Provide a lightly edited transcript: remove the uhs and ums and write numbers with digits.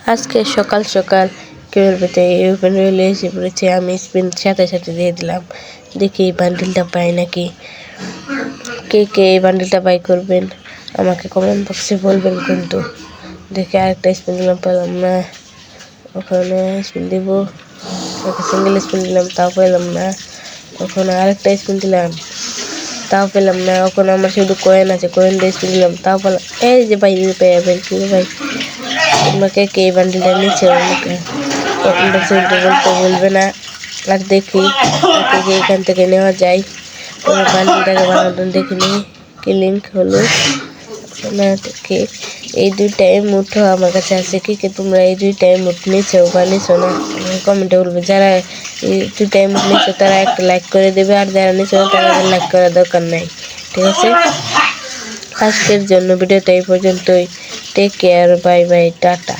আজকে সকাল সকাল কেবল পেতে ওপেন রইলে এসে পড়েছে। আমি স্পিন সাথে সাথে দিয়ে দিলাম, দেখি এই বান্ডিলটা পাই নাকি। কে কে এই বান্ডিলটা বাই করবেন আমাকে কমেন্ট বক্সে বলবেন কিন্তু। দেখি আরেকটা স্পিন দিলাম, পেলাম না। ওখানে স্পিন দিব, সিঙ্গেল স্পিন দিলাম, তাও পেলাম না। ওখানে আরেকটা স্পিন দিলাম, তাও পেলাম না। ওখানে আমার শুধু কয়েন আছে, কয়েন দিয়ে স্পিন দিলাম, তাও পেলাম। এই যে ভাই পেয়ে যাবেন কি ভাই, তোমাকে কে এই বান্ডিলটা নিচ্ছে আমাকে কমেন্ট বক্সে বলতে বলবে না। আর দেখি এখান থেকে নেওয়া যায়। তবে বান্ডিলটাকে বানানো দেখিনি কি লিঙ্ক হলো না। দেখি এই দুইটা মুঠো আমার কাছে আছে। কি তোমরা এই দুইটা মুঠ নিচ্ছ বা নিচ্ছ না কমেন্টে বলবে। যারা এই দুইটা মুঠ নিচ্ছ তারা একটা লাইক করে দেবে, আর যারা নিচ্ছ না তারা লাইক করার দরকার নাই। ঠিক আছে, আজকের জন্য ভিডিওটা এই পর্যন্তই। Take care, bye bye, tata.